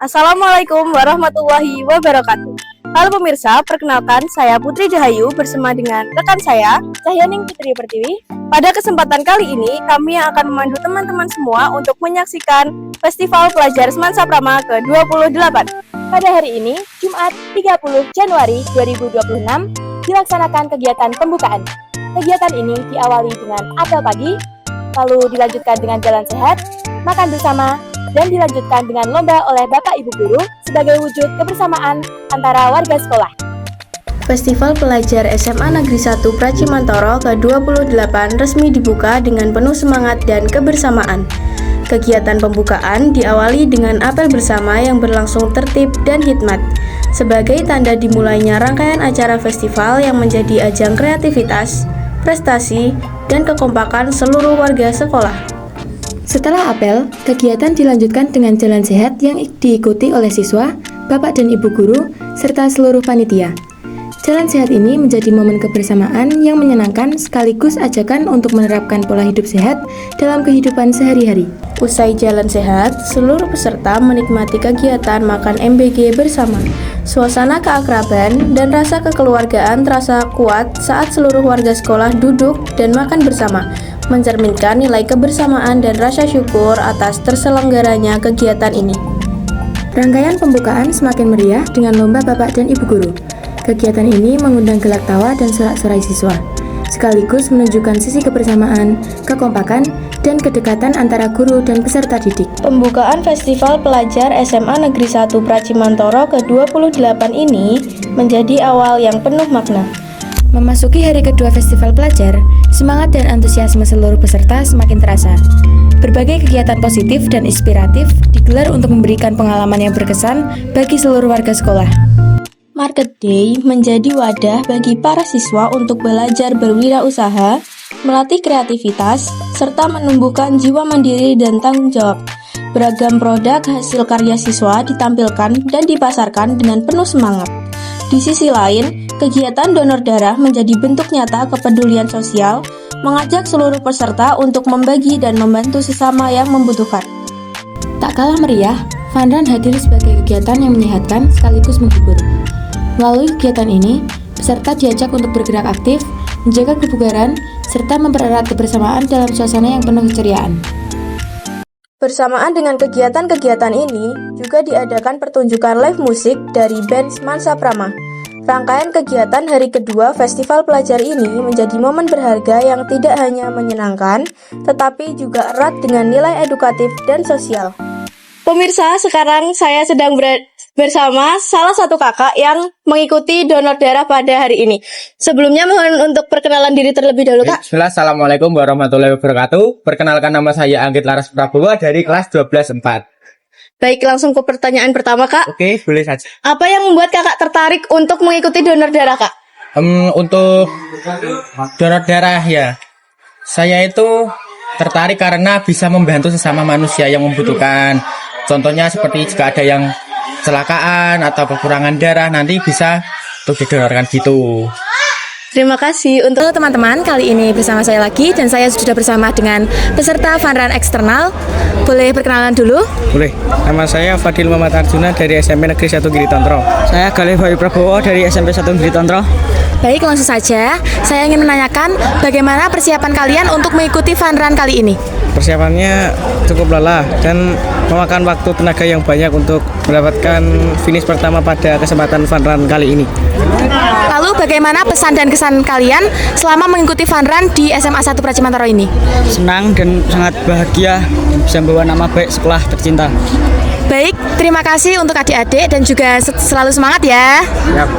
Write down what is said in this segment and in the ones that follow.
Assalamualaikum warahmatullahi wabarakatuh. Halo pemirsa, perkenalkan saya Putri Jahayu bersama dengan rekan saya Cahyaning Putri Pertiwi. Pada kesempatan kali ini kami akan memandu teman-teman semua untuk menyaksikan Festival Pelajar Semansa Prama ke-28. Pada hari ini, Jumat 30 Januari 2026, dilaksanakan kegiatan pembukaan. Kegiatan ini diawali dengan apel pagi, lalu dilanjutkan dengan jalan sehat, makan bersama, dan dilanjutkan dengan lomba oleh Bapak Ibu Guru sebagai wujud kebersamaan antara warga sekolah. Festival Pelajar SMA Negeri 1 Pracimantoro ke-28 resmi dibuka dengan penuh semangat dan kebersamaan. Kegiatan pembukaan diawali dengan apel bersama yang berlangsung tertib dan hikmat, sebagai tanda dimulainya rangkaian acara festival yang menjadi ajang kreativitas, prestasi, dan kekompakan seluruh warga sekolah. Setelah apel, kegiatan dilanjutkan dengan jalan sehat yang diikuti oleh siswa, bapak dan ibu guru, serta seluruh panitia. Jalan sehat ini menjadi momen kebersamaan yang menyenangkan sekaligus ajakan untuk menerapkan pola hidup sehat dalam kehidupan sehari-hari. Usai jalan sehat, seluruh peserta menikmati kegiatan makan MBG bersama. Suasana keakraban dan rasa kekeluargaan terasa kuat saat seluruh warga sekolah duduk dan makan bersama, mencerminkan nilai kebersamaan dan rasa syukur atas terselenggaranya kegiatan ini. Rangkaian pembukaan semakin meriah dengan lomba bapak dan ibu guru. Kegiatan ini mengundang gelak tawa dan sorak-sorai siswa, sekaligus menunjukkan sisi kebersamaan, kekompakan, dan kedekatan antara guru dan peserta didik. Pembukaan Festival Pelajar SMA Negeri 1 Pracimantoro ke-28 ini menjadi awal yang penuh makna. Memasuki hari kedua Festival Pelajar, semangat dan antusiasme seluruh peserta semakin terasa. Berbagai kegiatan positif dan inspiratif digelar untuk memberikan pengalaman yang berkesan bagi seluruh warga sekolah. Market Day menjadi wadah bagi para siswa untuk belajar berwirausaha, melatih kreativitas, serta menumbuhkan jiwa mandiri dan tanggung jawab. Beragam produk hasil karya siswa ditampilkan dan dipasarkan dengan penuh semangat. Di sisi lain, kegiatan donor darah menjadi bentuk nyata kepedulian sosial, mengajak seluruh peserta untuk membagi dan membantu sesama yang membutuhkan. Tak kalah meriah, Fun Run hadir sebagai kegiatan yang menyehatkan sekaligus menghibur. Melalui kegiatan ini, peserta diajak untuk bergerak aktif, menjaga kebugaran, serta mempererat kebersamaan dalam suasana yang penuh keceriaan. Bersamaan dengan kegiatan-kegiatan ini, juga diadakan pertunjukan live musik dari band Semansa Prama. Rangkaian kegiatan hari kedua Festival Pelajar ini menjadi momen berharga yang tidak hanya menyenangkan, tetapi juga erat dengan nilai edukatif dan sosial. Pemirsa, sekarang saya sedang bersama salah satu kakak yang mengikuti donor darah pada hari ini. Sebelumnya mohon untuk perkenalan diri terlebih dahulu, Kak. Bismillah, Assalamualaikum warahmatullahi wabarakatuh. Perkenalkan, nama saya Anggit Laras Prabowo dari kelas 12-4. Baik, langsung ke pertanyaan pertama, Kak. Oke, boleh saja. Apa yang membuat kakak tertarik untuk mengikuti donor darah, Kak? Untuk donor darah ya, saya itu tertarik karena bisa membantu sesama manusia yang membutuhkan. Contohnya seperti jika ada yang kecelakaan atau kekurangan darah, nanti bisa untuk didonorkan gitu. Terima kasih untuk teman-teman. Kali ini bersama saya lagi dan saya sudah bersama dengan peserta Fun Run eksternal. Boleh perkenalan dulu? Boleh. Nama saya Fadil Muhammad Arjuna dari SMP Negeri 1 Giritontro. Saya Galih Bayu Prabowo dari SMP 1 Giritontro. Baik, langsung saja. Saya ingin menanyakan bagaimana persiapan kalian untuk mengikuti Fun Run kali ini? Persiapannya cukup lelah dan memakan waktu tenaga yang banyak untuk mendapatkan finish pertama pada kesempatan Fun Run kali ini. Lalu bagaimana pesan dan kesan kalian selama mengikuti Fun Run di SMA 1 Pracimantoro ini? Senang dan sangat bahagia bisa membawa nama baik sekolah tercinta. Baik, terima kasih untuk adik-adik dan juga selalu semangat ya. Yap.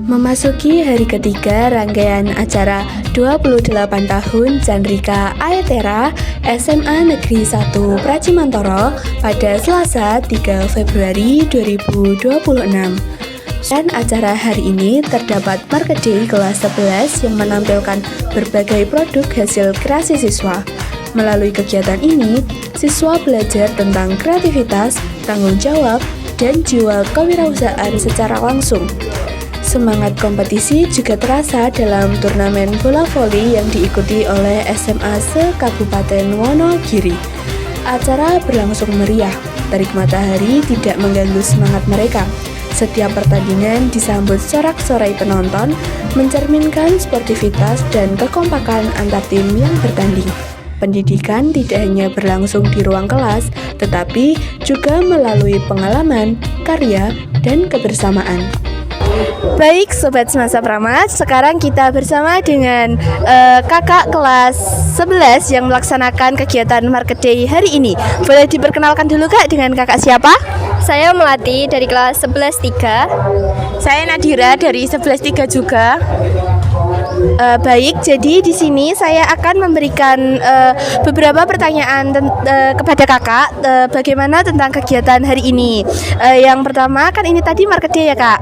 Memasuki hari ketiga rangkaian acara 28 tahun Chandrika Ayatera SMA Negeri 1 Pracimantoro pada Selasa 3 Februari 2026. Dan acara hari ini terdapat Market Day kelas 11 yang menampilkan berbagai produk hasil kreasi siswa. Melalui kegiatan ini, siswa belajar tentang kreativitas, tanggung jawab, dan jiwa kewirausahaan secara langsung. Semangat kompetisi juga terasa dalam turnamen bola voli yang diikuti oleh SMA se-Kabupaten Wonogiri. Acara berlangsung meriah, Terik matahari tidak mengganggu semangat mereka. Setiap pertandingan disambut sorak-sorai penonton, mencerminkan sportivitas dan kekompakan antar tim yang bertanding. Pendidikan tidak hanya berlangsung di ruang kelas, tetapi juga melalui pengalaman, karya, dan kebersamaan. Baik Sobat Semasa Prama, sekarang kita bersama dengan kakak kelas 11 yang melaksanakan kegiatan Market Day hari ini. Boleh diperkenalkan dulu Kak dengan kakak siapa? Saya Melati dari kelas 11-3. Saya Nadira dari 11-3 juga. Baik, jadi di sini saya akan memberikan beberapa pertanyaan kepada kakak bagaimana tentang kegiatan hari ini. Yang pertama kan ini tadi Market Day ya Kak.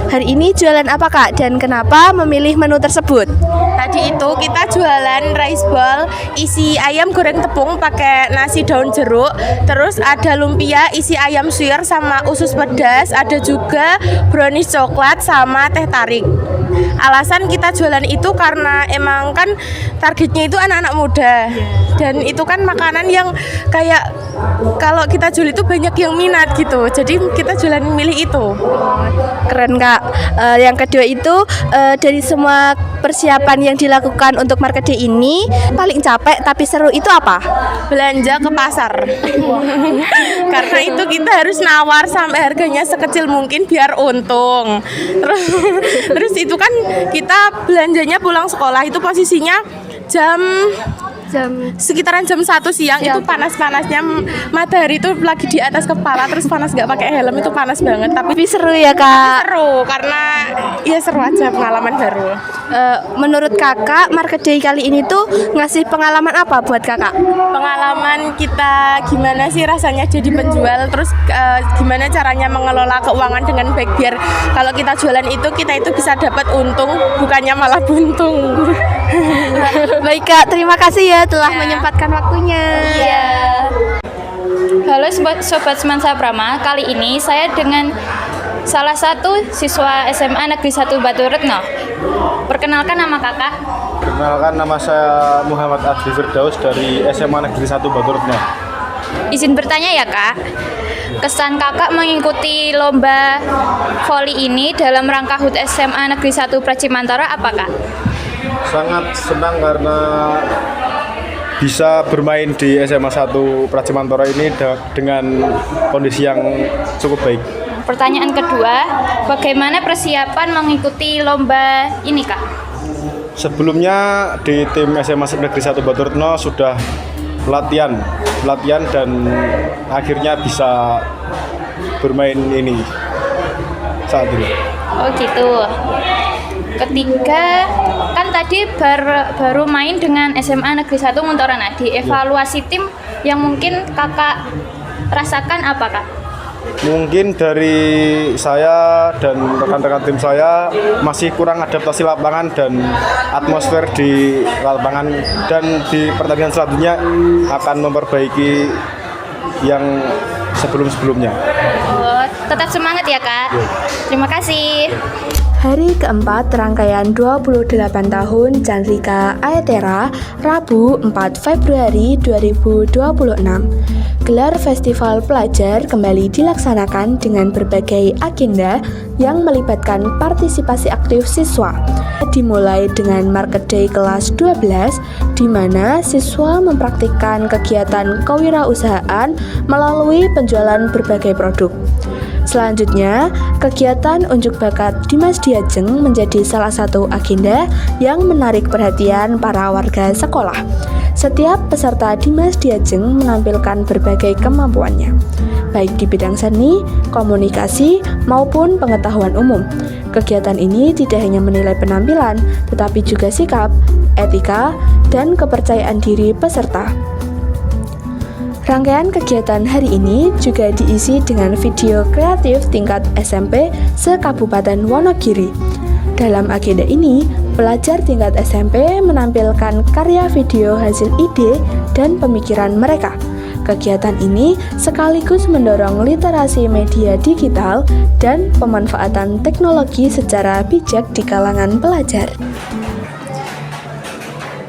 Hari ini jualan apa Kak dan kenapa memilih menu tersebut? Tadi itu kita jualan rice ball isi ayam goreng tepung pakai nasi daun jeruk, terus ada lumpia isi ayam suwir sama usus pedas, ada juga brownies coklat sama teh tarik. Alasan kita jualan itu karena emang kan targetnya itu anak-anak muda dan itu kan makanan yang kayak kalau kita jual itu banyak yang minat gitu, jadi kita jualan milih itu. Keren Kak. Yang kedua itu dari semua persiapan yang dilakukan untuk Market Day ini paling capek tapi seru itu apa? Belanja ke pasar. Karena itu kita harus nawar sampai harganya sekecil mungkin biar untung. Terus itu kan kita belanjanya pulang sekolah itu posisinya sekitaran jam 1 siang itu panas-panasnya matahari itu lagi di atas kepala terus panas nggak pakai helm itu panas banget tapi Seru ya Kak. seru karena ya seru aja pengalaman baru. Menurut kakak Market Day kali ini tuh ngasih pengalaman apa buat kakak? Pengalaman kita gimana sih rasanya jadi penjual terus gimana caranya mengelola keuangan dengan baik biar kalau kita jualan itu kita itu bisa dapat untung bukannya malah buntung. Baik Kak, terima kasih ya telah menyempatkan waktunya. Halo Sobat Semasa Prama, kali ini saya dengan salah satu siswa SMA Negeri 1 Batu Retno. Perkenalkan nama kakak. Perkenalkan, nama saya Muhammad Adli Firdaus dari SMA Negeri 1 Batu Retno. Izin bertanya ya kak, kesan kakak mengikuti lomba voli ini dalam rangka HUT SMA Negeri 1 Pracimantoro apa kak? Sangat senang karena bisa bermain di SMA 1 Pracimantoro ini dengan kondisi yang cukup baik. Pertanyaan kedua, bagaimana persiapan mengikuti lomba ini kak? Sebelumnya di tim SMA Negeri 1 Batu Retno sudah latihan dan akhirnya bisa bermain ini saat ini. Oh gitu. Ketiga, kan tadi baru main dengan SMA Negeri 1 Muntoran. Evaluasi tim yang mungkin kakak rasakan apa kak? Mungkin dari saya dan rekan-rekan tim saya masih kurang adaptasi lapangan dan atmosfer di lapangan, dan di pertandingan selanjutnya akan memperbaiki yang sebelum-sebelumnya. Oh, tetap semangat ya kak. Terima kasih. Hari keempat rangkaian 28 tahun Chandrika Ayatera, Rabu 4 Februari 2026. Gelar Festival Pelajar kembali dilaksanakan dengan berbagai agenda yang melibatkan partisipasi aktif siswa. Dimulai dengan Market Day kelas 12, di mana siswa mempraktikkan kegiatan kewirausahaan melalui penjualan berbagai produk. Selanjutnya, kegiatan unjuk bakat Dimas Diajeng menjadi salah satu agenda yang menarik perhatian para warga sekolah. Setiap peserta Dimas Diajeng menampilkan berbagai kemampuannya, baik di bidang seni, komunikasi, maupun pengetahuan umum. Kegiatan ini tidak hanya menilai penampilan, tetapi juga sikap, etika, dan kepercayaan diri peserta. Rangkaian kegiatan hari ini juga diisi dengan video kreatif tingkat SMP se-Kabupaten Wonogiri. Dalam agenda ini, pelajar tingkat SMP menampilkan karya video hasil ide dan pemikiran mereka. Kegiatan ini sekaligus mendorong literasi media digital dan pemanfaatan teknologi secara bijak di kalangan pelajar.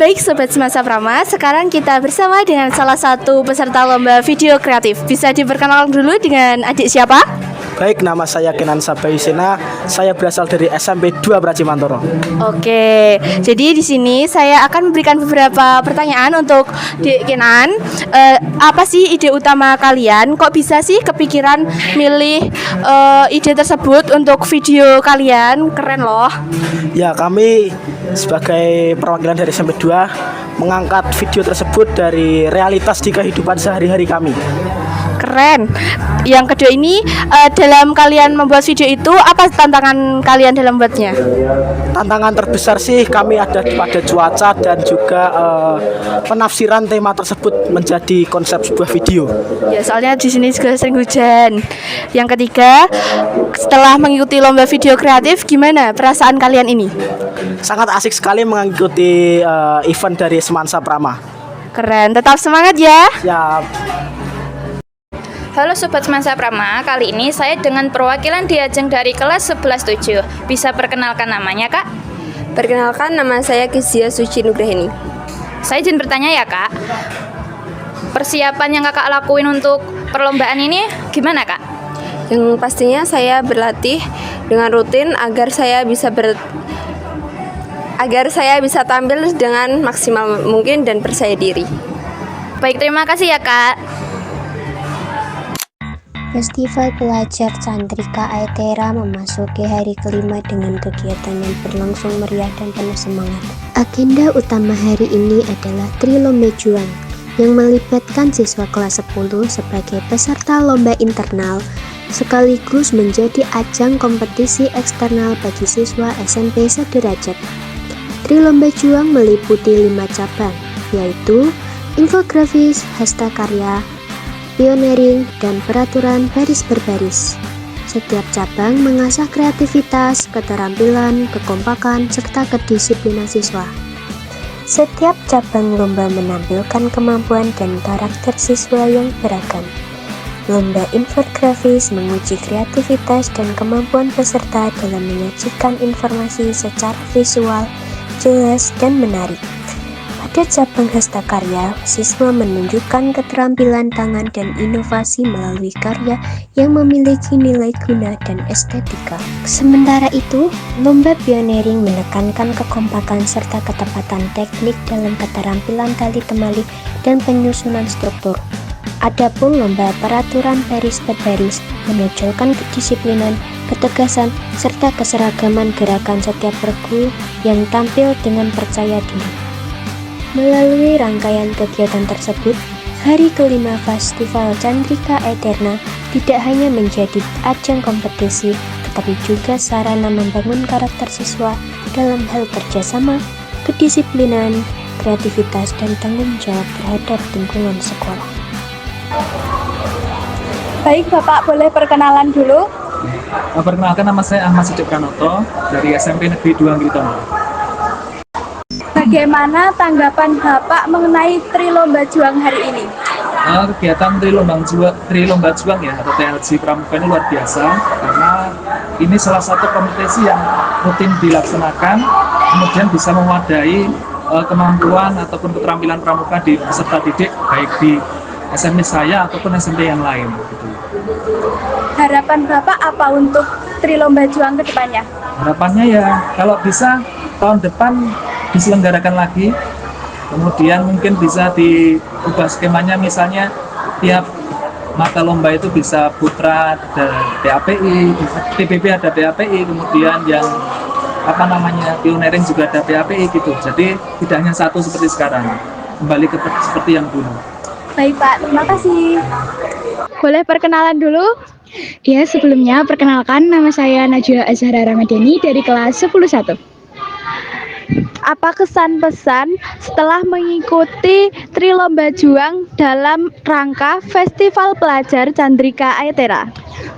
Baik Sobat Semasa Prama, sekarang kita bersama dengan salah satu peserta lomba video kreatif. Bisa diperkenalkan dulu dengan adik siapa? Baik, nama saya Kenan Sabayusena. Saya berasal dari SMP 2 Pracimantoro. Oke, jadi di sini saya akan memberikan beberapa pertanyaan untuk Dek Kenan. Apa sih ide utama kalian? Kok bisa sih kepikiran milih ide tersebut untuk video kalian? Keren loh. Ya, kami sebagai perwakilan dari SMP 2 mengangkat video tersebut dari realitas di kehidupan sehari-hari kami. Keren. Yang kedua ini, dalam kalian membuat video itu, apa tantangan kalian dalam buatnya? Tantangan terbesar sih kami ada pada cuaca dan juga penafsiran tema tersebut menjadi konsep sebuah video. Ya, soalnya di sini juga sering hujan. Yang ketiga, setelah mengikuti lomba video kreatif, gimana perasaan kalian ini? Sangat asik sekali mengikuti event dari Semansa Prama. Keren, tetap semangat ya. Ya, Halo Sobat Semasa Prama, kali ini saya dengan perwakilan Diajeng dari kelas 11-7. Bisa perkenalkan namanya, Kak? Perkenalkan, nama saya Kezia Suci Nugraheni. Saya izin bertanya ya, Kak. Persiapan yang Kakak lakuin untuk perlombaan ini gimana, Kak? Yang pastinya saya berlatih dengan rutin agar saya bisa tampil dengan maksimal mungkin dan percaya diri. Baik, terima kasih ya, Kak. Festival Pelajar Chandrika Aetera memasuki hari kelima dengan kegiatan yang berlangsung meriah dan penuh semangat. Agenda utama hari ini adalah Trilomba Juang yang melibatkan siswa kelas 10 sebagai peserta lomba internal sekaligus menjadi ajang kompetisi eksternal bagi siswa SMP sederajat. Trilomba Juang meliputi 5 cabang, yaitu infografis, hastakarya, pioneering, dan peraturan baris berbaris. Setiap cabang mengasah kreativitas, keterampilan, kekompakan, serta kedisiplinan siswa. Setiap cabang lomba menampilkan kemampuan dan karakter siswa yang beragam. Lomba infografis menguji kreativitas dan kemampuan peserta dalam menyajikan informasi secara visual, jelas, dan menarik. Pada cabang hastakarya, siswa menunjukkan keterampilan tangan dan inovasi melalui karya yang memiliki nilai guna dan estetika. Sementara itu, lomba pioneering menekankan kekompakan serta ketepatan teknik dalam keterampilan tali temali dan penyusunan struktur. Adapun lomba peraturan baris berbaris menonjolkan kedisiplinan, ketegasan, serta keseragaman gerakan setiap regu yang tampil dengan percaya diri. Melalui rangkaian kegiatan tersebut, hari kelima Festival Chandrika Aetera tidak hanya menjadi ajang kompetisi, tetapi juga sarana membangun karakter siswa dalam hal kerjasama, kedisiplinan, kreativitas, dan tanggung jawab terhadap lingkungan sekolah. Baik Bapak, boleh perkenalan dulu? Perkenalkan, nama saya Ahmad Siddiq Pranoto dari SMP Negeri 2 Anggritombo. Bagaimana tanggapan Bapak mengenai Trilomba Juang hari ini? Kegiatan Trilomba Juang ya atau TLJ Pramuka ini luar biasa karena ini salah satu kompetisi yang rutin dilaksanakan, kemudian bisa mewadahi kemampuan ataupun keterampilan pramuka di peserta didik baik di SMP saya ataupun SMP yang lain. Gitu. Harapan Bapak apa untuk Trilomba Juang ke depannya? Harapannya ya kalau bisa tahun depan diselenggarakan lagi, kemudian mungkin bisa diubah skemanya, misalnya tiap mata lomba itu bisa putra ada PAPI, TPP ada PAPI, kemudian yang pioneering juga ada PAPI gitu. Jadi tidak hanya satu seperti sekarang, kembali seperti yang dulu. Baik Pak, terima kasih. Boleh perkenalan dulu? Ya, sebelumnya perkenalkan, nama saya Najwa Azhara Ramadhani dari kelas 11-1. Apa kesan pesan setelah mengikuti Trilomba Juang dalam rangka Festival Pelajar Chandrika Aetera?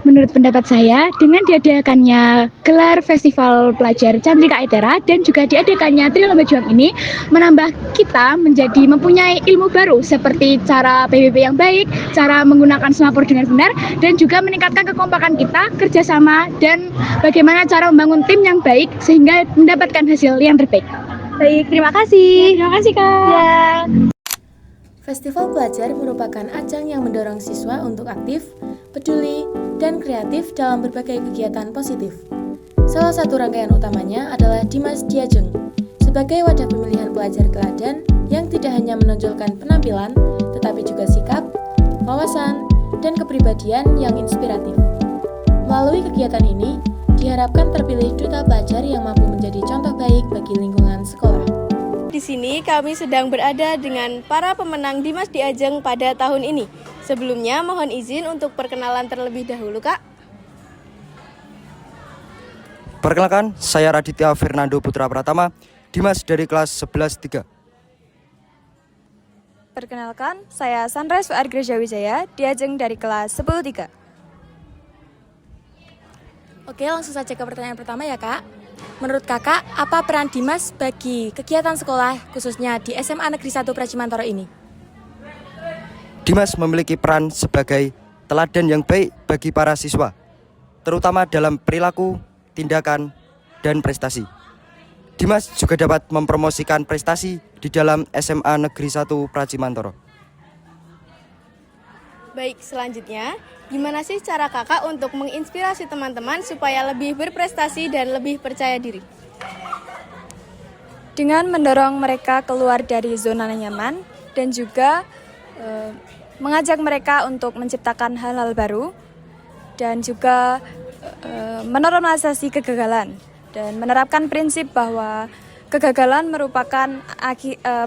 Menurut pendapat saya, dengan diadakannya gelar Festival Pelajar Chandrika Aetera dan juga diadakannya Trilomba Juang ini menambah kita menjadi mempunyai ilmu baru seperti cara PBB yang baik, cara menggunakan semapur dengan benar, dan juga meningkatkan kekompakan kita, kerjasama, dan bagaimana cara membangun tim yang baik sehingga mendapatkan hasil yang terbaik. Baik, terima kasih. Terima kasih, Kak. Ya. Festival Pelajar merupakan ajang yang mendorong siswa untuk aktif, peduli, dan kreatif dalam berbagai kegiatan positif. Salah satu rangkaian utamanya adalah Dimas Diajeng, sebagai wadah pemilihan pelajar teladan yang tidak hanya menonjolkan penampilan, tetapi juga sikap, wawasan, dan kepribadian yang inspiratif. Melalui kegiatan ini, diharapkan terpilih duta pelajar yang mampu menjadi contoh baik bagi lingkungan sekolah. Di sini kami sedang berada dengan para pemenang Dimas Diajeng pada tahun ini. Sebelumnya mohon izin untuk perkenalan terlebih dahulu, Kak. Perkenalkan, saya Raditya Fernando Putra Pratama, Dimas dari kelas 11-3. Perkenalkan, saya Sunrise Argreja Wijaya, Diajeng dari kelas 10-3. Oke, langsung saja ke pertanyaan pertama ya, Kak. Menurut Kakak, apa peran Dimas bagi kegiatan sekolah, khususnya di SMA Negeri 1 Pracimantoro ini? Dimas memiliki peran sebagai teladan yang baik bagi para siswa, terutama dalam perilaku, tindakan, dan prestasi. Dimas juga dapat mempromosikan prestasi di dalam SMA Negeri 1 Pracimantoro. Baik, selanjutnya, gimana sih cara Kakak untuk menginspirasi teman-teman supaya lebih berprestasi dan lebih percaya diri? Dengan mendorong mereka keluar dari zona nyaman dan juga mengajak mereka untuk menciptakan hal-hal baru dan juga menormalisasi kegagalan dan menerapkan prinsip bahwa kegagalan merupakan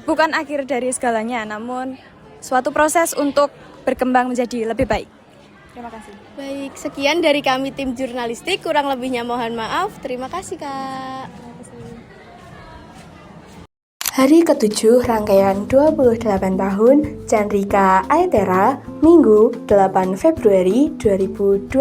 bukan akhir dari segalanya, namun suatu proses untuk berkembang menjadi lebih baik. Terima kasih. Baik, sekian dari kami tim jurnalistik, kurang lebihnya mohon maaf. Terima kasih, Kak. Hari ke-7 rangkaian 28 tahun Chandrika Aetera, Minggu 8 Februari 2026.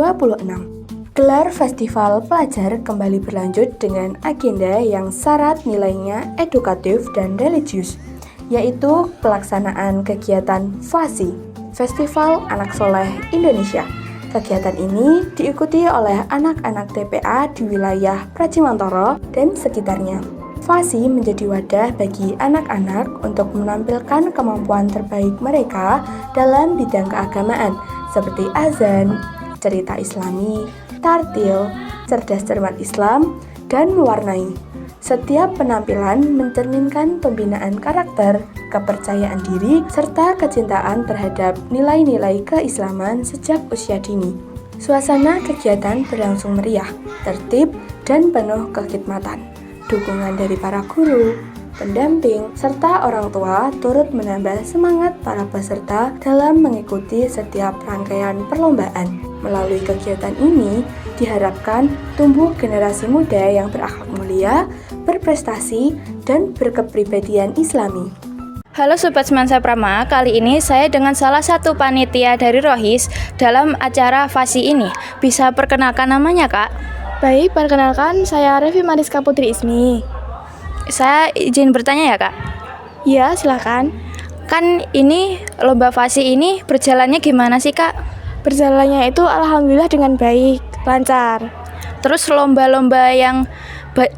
Gelar Festival Pelajar kembali berlanjut dengan agenda yang syarat nilainya edukatif dan religius, yaitu pelaksanaan kegiatan FASI, Festival Anak Soleh Indonesia. Kegiatan ini diikuti oleh anak-anak TPA di wilayah Pracimantoro dan sekitarnya. FASI menjadi wadah bagi anak-anak untuk menampilkan kemampuan terbaik mereka dalam bidang keagamaan seperti azan, cerita Islami, tartil, cerdas cermat Islam, dan mewarnai. Setiap penampilan mencerminkan pembinaan karakter, kepercayaan diri, serta kecintaan terhadap nilai-nilai keislaman sejak usia dini. Suasana kegiatan berlangsung meriah, tertib, dan penuh kekhidmatan. Dukungan dari para guru, pendamping, serta orang tua turut menambah semangat para peserta dalam mengikuti setiap rangkaian perlombaan. Melalui kegiatan ini, diharapkan tumbuh generasi muda yang berakhlak mulia, berprestasi, dan berkepribadian Islami. Halo Sobat Semansa Prama, kali ini saya dengan salah satu panitia dari Rohis dalam acara FASI ini. Bisa perkenalkan namanya, Kak? Baik, perkenalkan saya Revi Mariska Putri Ismi. Saya izin bertanya ya, Kak? Iya, silakan. Kan ini lomba FASI ini berjalannya gimana sih, Kak? Berjalannya itu alhamdulillah dengan baik, lancar. Terus lomba-lomba yang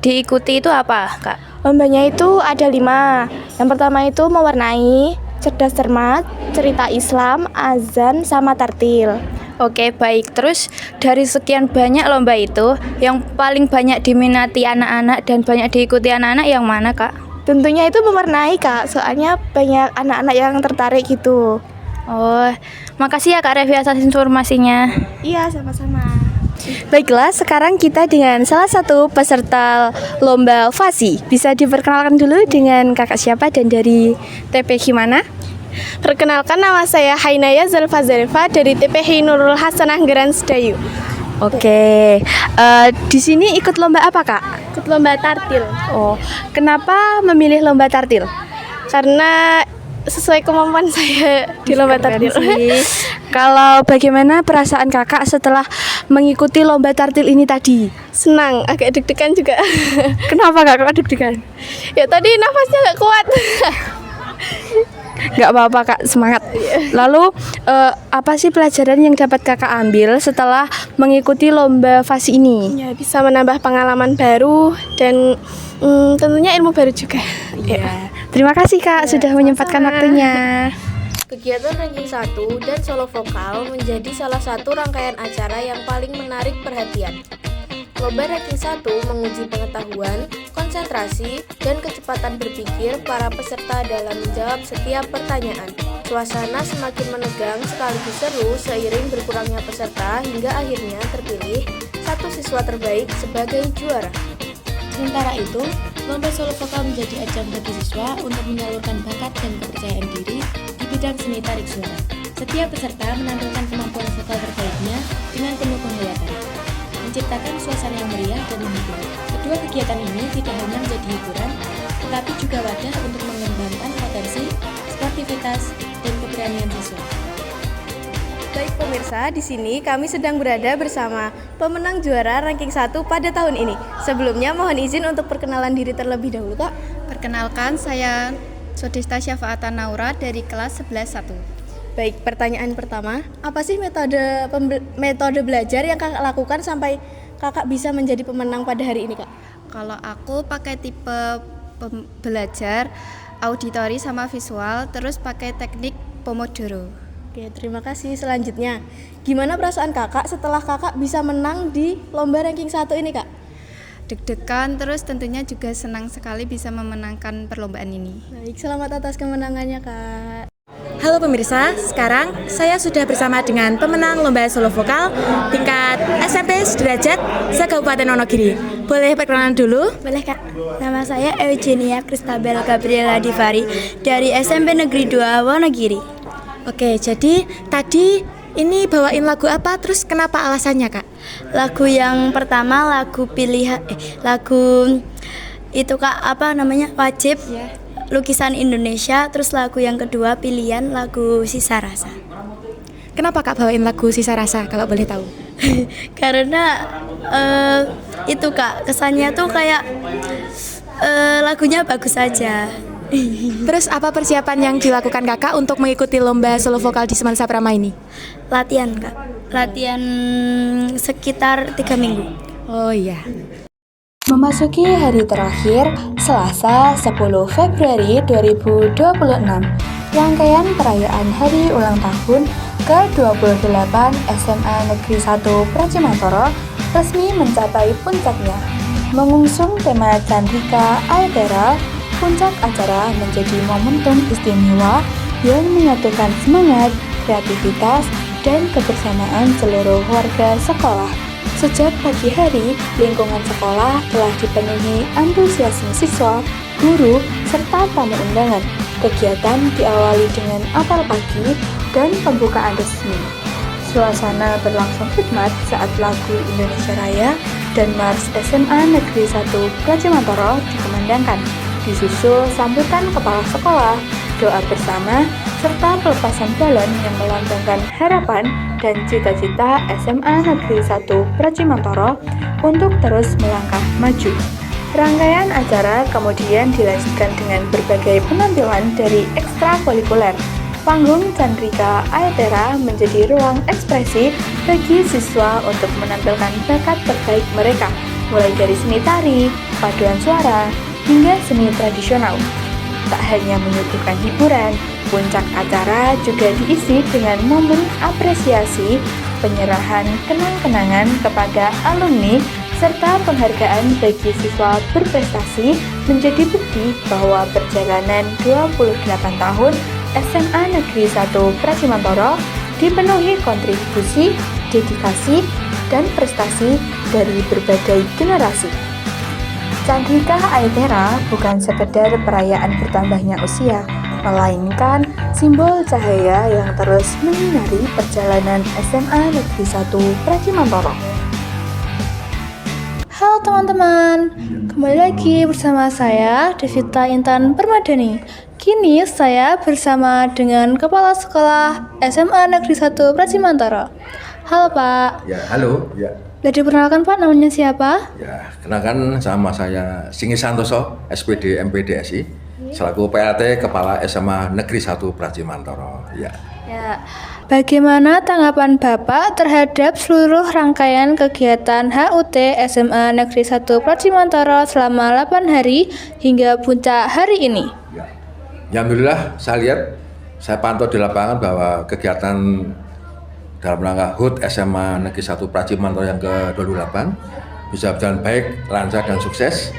diikuti itu apa, Kak? Lombanya itu ada 5. Yang pertama itu mewarnai, cerdas cermat, cerita Islam, azan, sama tartil. Oke, baik. Terus dari sekian banyak lomba itu, yang paling banyak diminati anak-anak dan banyak diikuti anak-anak yang mana, Kak? Tentunya itu mewarnai, Kak. Soalnya banyak anak-anak yang tertarik gitu. Oh, makasih ya Kak Revi atas informasinya. Iya, sama-sama. Baiklah, sekarang kita dengan salah satu peserta lomba FASI. Bisa diperkenalkan dulu dengan kakak siapa dan dari TPH mana? Perkenalkan, nama saya Hainaya Zalfa dari TPH Nurul Hasanah Geran Sedayu. Oke, di sini ikut lomba apa, Kak? Ikut lomba tartil. Oh, kenapa memilih lomba tartil? Karena sesuai kemampuan saya di lomba tartil. Kalau bagaimana perasaan kakak setelah mengikuti lomba tartil ini tadi? Senang, agak deg-degan juga. Kenapa kakak deg-degan? Ya tadi nafasnya gak kuat. Nggak apa-apa Kak, semangat. Lalu apa sih pelajaran yang dapat Kakak ambil setelah mengikuti lomba vasi ini? Ya, bisa menambah pengalaman baru dan tentunya ilmu baru juga. Iya. Terima kasih Kak sudah menyempatkan waktunya. Kegiatan ranking 1 dan solo vokal menjadi salah satu rangkaian acara yang paling menarik perhatian. Lomba ranking 1 menguji pengetahuan, konsentrasi, dan kecepatan berpikir para peserta dalam menjawab setiap pertanyaan. Suasana semakin menegang sekaligus seru seiring berkurangnya peserta hingga akhirnya terpilih satu siswa terbaik sebagai juara. Sementara itu, lomba solo vokal menjadi ajang bagi siswa untuk menyalurkan bakat dan kepercayaan diri di bidang seni tarik suara. Setiap peserta menampilkan kemampuan vokal terbaiknya dengan penuh penghayatan, menciptakan suasana yang meriah dan menghibur. Kedua kegiatan ini tidak hanya menjadi hiburan, tetapi juga wadah untuk mengembangkan potensi, sportivitas, dan keberanian siswa. Baik pemirsa, di sini kami sedang berada bersama pemenang juara ranking 1 pada tahun ini. Sebelumnya mohon izin untuk perkenalan diri terlebih dahulu, Kak. Perkenalkan, saya Sodista Syafaatan Naura dari kelas 11-1. Baik, pertanyaan pertama, apa sih metode belajar yang Kakak lakukan sampai Kakak bisa menjadi pemenang pada hari ini, Kak? Kalau aku pakai tipe belajar auditori sama visual, terus pakai teknik Pomodoro. Oke, terima kasih. Selanjutnya, gimana perasaan Kakak setelah Kakak bisa menang di lomba ranking 1 ini, Kak? Deg-degan, terus tentunya juga senang sekali bisa memenangkan perlombaan ini. Baik, selamat atas kemenangannya, Kak. Halo pemirsa, sekarang saya sudah bersama dengan pemenang lomba solo vokal tingkat SMP sederajat se-Kabupaten Wonogiri. Boleh perkenalan dulu? Boleh Kak. Nama saya Eugenia Kristabel Gabriela Divari dari SMP Negeri 2 Wonogiri. Oke, jadi tadi ini bawain lagu apa, terus kenapa alasannya Kak? Lagu yang pertama lagu itu Kak, apa namanya, wajib lukisan Indonesia. Terus lagu yang kedua pilihan lagu Sisa Rasa. Kenapa Kak bawain lagu Sisa Rasa kalau boleh tahu? Karena itu Kak, kesannya tuh kayak lagunya bagus aja. Terus apa persiapan yang dilakukan Kakak untuk mengikuti lomba solo vokal di Semansa Prama ini? Latihan Kak, latihan sekitar 3 minggu. Oh iya. Memasuki hari terakhir, Selasa 10 Februari 2026, rangkaian perayaan hari ulang tahun ke-28 SMA Negeri 1 Pracimantoro resmi mencapai puncaknya. Mengusung tema Candrika Aetera, puncak acara menjadi momentum istimewa yang menyatukan semangat, kreativitas, dan kebersamaan seluruh warga sekolah. Sejak pagi hari, lingkungan sekolah telah dipenuhi antusiasme siswa, guru, serta tamu undangan. Kegiatan diawali dengan apel pagi dan pembukaan resmi. Suasana berlangsung khidmat saat lagu Indonesia Raya dan Mars SMA Negeri 1 Pracimantoro dikumandangkan. Disusul sambutan kepala sekolah, doa bersama, serta pelepasan balon yang melambangkan harapan dan cita-cita SMA Negeri 1 Pracimantoro untuk terus melangkah maju. Rangkaian acara kemudian dilanjutkan dengan berbagai penampilan dari ekstrakurikuler. Panggung Candrika Aetera menjadi ruang ekspresi bagi siswa untuk menampilkan bakat terbaik mereka, mulai dari seni tari, paduan suara, hingga seni tradisional. Tak hanya menyuguhkan hiburan, puncak acara juga diisi dengan momen apresiasi, penyerahan kenang-kenangan kepada alumni, serta penghargaan bagi siswa berprestasi menjadi bukti bahwa perjalanan 28 tahun SMA Negeri 1 Pracimantoro dipenuhi kontribusi, dedikasi, dan prestasi dari berbagai generasi. Candrika Aetera bukan sekedar perayaan bertambahnya usia, melainkan simbol cahaya yang terus menyinari perjalanan SMA Negeri 1 Pracimantoro. Halo teman-teman, kembali lagi bersama saya Devita Intan Permadani. Kini saya bersama dengan Kepala Sekolah SMA Negeri 1 Pracimantoro. Halo Pak. Ya, halo. Ya. Boleh diperkenalkan Pak, namanya siapa? Ya, kenalkan sama saya Singi Santoso, SPD MPDSI. selaku PLT Kepala SMA Negeri 1 Pracimantoro. Ya. Ya. Bagaimana tanggapan Bapak terhadap seluruh rangkaian kegiatan HUT SMA Negeri 1 Pracimantoro selama 8 hari hingga puncak hari ini? Ya, alhamdulillah saya pantau di lapangan bahwa kegiatan dalam rangka HUT SMA Negeri 1 Pracimantoro yang ke-28 bisa berjalan baik, lancar dan sukses.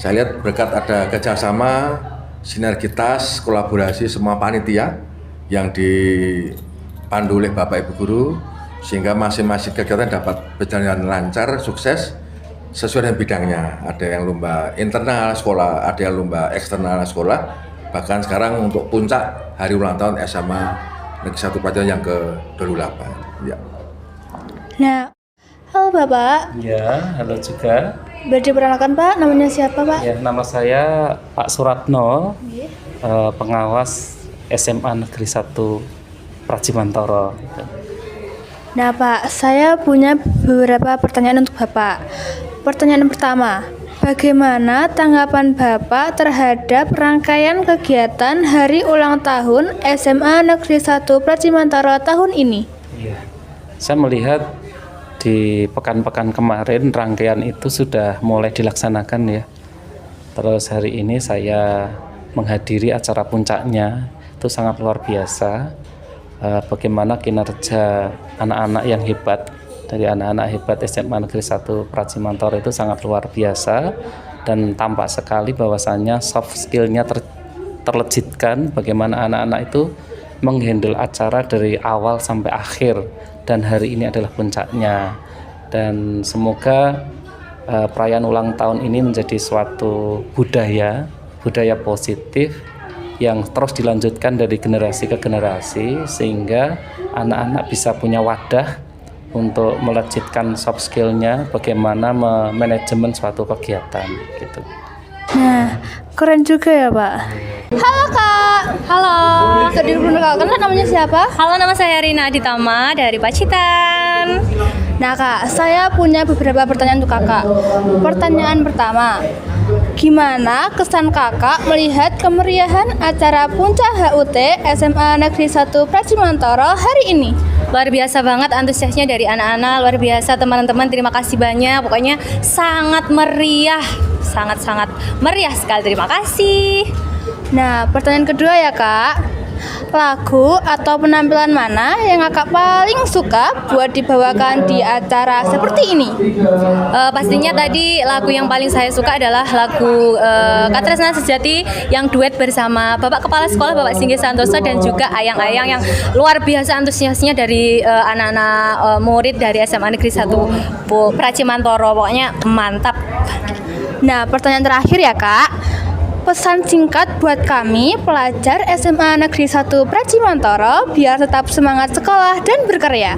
Saya lihat berkat ada kerjasama, sinergitas, kolaborasi semua panitia yang dipandu oleh Bapak Ibu Guru, sehingga masing-masing kegiatan dapat berjalan lancar, sukses sesuai dengan bidangnya. Ada yang lomba internal sekolah, ada yang lomba eksternal sekolah. Bahkan sekarang untuk puncak hari ulang tahun SMA Negeri 1 Pracimantoro yang ke-28. Ya. Nah, halo Bapak. Ya, halo juga. Boleh diperkenalkan Pak, namanya siapa Pak? Ya, nama saya Pak Suratno, pengawas SMA Negeri 1 Pracimantoro. Nah Pak, saya punya beberapa pertanyaan untuk Bapak. Pertanyaan pertama, bagaimana tanggapan Bapak terhadap rangkaian kegiatan hari ulang tahun SMA Negeri 1 Pracimantoro tahun ini? Ya, saya melihat di pekan-pekan kemarin rangkaian itu sudah mulai dilaksanakan ya. Terus hari ini saya menghadiri acara puncaknya. Itu sangat luar biasa, bagaimana kinerja anak-anak yang hebat dari anak-anak hebat SMA Negeri 1 Pracimantoro itu sangat luar biasa, dan tampak sekali bahwasannya soft skill-nya terlejitkan, bagaimana anak-anak itu menghandle acara dari awal sampai akhir, dan hari ini adalah puncaknya. Dan semoga perayaan ulang tahun ini menjadi suatu budaya positif yang terus dilanjutkan dari generasi ke generasi, sehingga anak-anak bisa punya wadah untuk melejitkan soft skill-nya, bagaimana manajemen suatu kegiatan gitu. Nah, keren juga ya Pak. Halo Kak. Halo. Bisa diperkenalkan namanya siapa? Halo, nama saya Rina Aditama dari Pacitan. Nah Kak, saya punya beberapa pertanyaan untuk Kakak. Pertanyaan pertama, gimana kesan Kakak melihat kemeriahan acara puncak HUT SMA Negeri 1 Pracimantoro hari ini? Luar biasa banget antusiasnya dari anak-anak, luar biasa teman-teman, terima kasih banyak. Pokoknya sangat meriah, sangat-sangat meriah sekali, terima kasih. Nah, pertanyaan kedua ya Kak, lagu atau penampilan mana yang Kakak paling suka buat dibawakan di acara seperti ini? Pastinya tadi lagu yang paling saya suka adalah lagu Katresna Sejati yang duet bersama Bapak Kepala Sekolah Bapak Singgih Santoso dan juga Ayang-Ayang, yang luar biasa antusiasnya dari anak-anak murid dari SMA Negeri 1 Pracimantoro. Pokoknya mantap. Nah, pertanyaan terakhir ya Kak, pesan singkat buat kami pelajar SMA Negeri 1 Pracimantoro biar tetap semangat sekolah dan berkarya.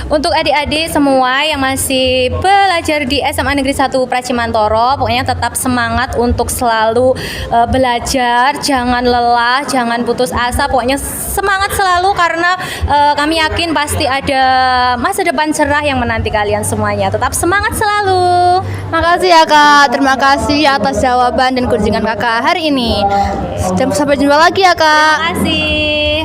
Untuk adik-adik semua yang masih belajar di SMA Negeri 1 Pracimantoro, pokoknya tetap semangat untuk selalu belajar, jangan lelah, jangan putus asa, pokoknya semangat selalu, karena kami yakin pasti ada masa depan cerah yang menanti kalian semuanya. Tetap semangat selalu. Makasih ya Kak, terima kasih atas jawaban dan kunjungan Kakak hari ini. Sampai jumpa lagi ya Kak. Terima kasih.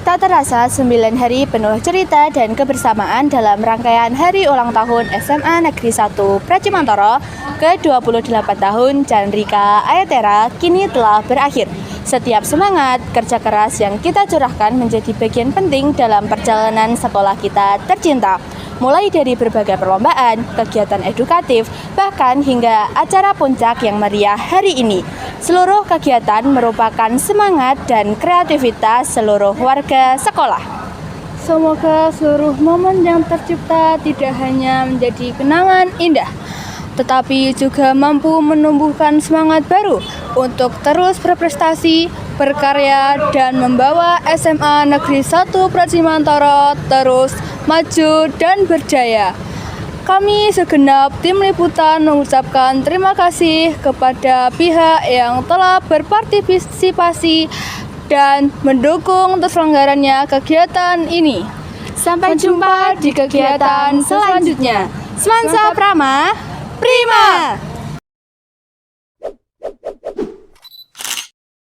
Tak terasa 9 hari penuh cerita dan kebersamaan dalam rangkaian hari ulang tahun SMA Negeri 1 Pracimantoro ke-28 tahun Chandrika Ayatera kini telah berakhir. Setiap semangat, kerja keras yang kita curahkan menjadi bagian penting dalam perjalanan sekolah kita tercinta. Mulai dari berbagai perlombaan, kegiatan edukatif, bahkan hingga acara puncak yang meriah hari ini. Seluruh kegiatan merupakan semangat dan kreativitas seluruh warga sekolah. Semoga seluruh momen yang tercipta tidak hanya menjadi kenangan indah, tetapi juga mampu menumbuhkan semangat baru untuk terus berprestasi, berkarya, dan membawa SMA Negeri 1 Pracimantoro terus maju dan berjaya. Kami segenap tim liputan mengucapkan terima kasih kepada pihak yang telah berpartisipasi dan mendukung terselenggaranya kegiatan ini. Sampai jumpa di kegiatan selanjutnya. Semansa Prama, Prima!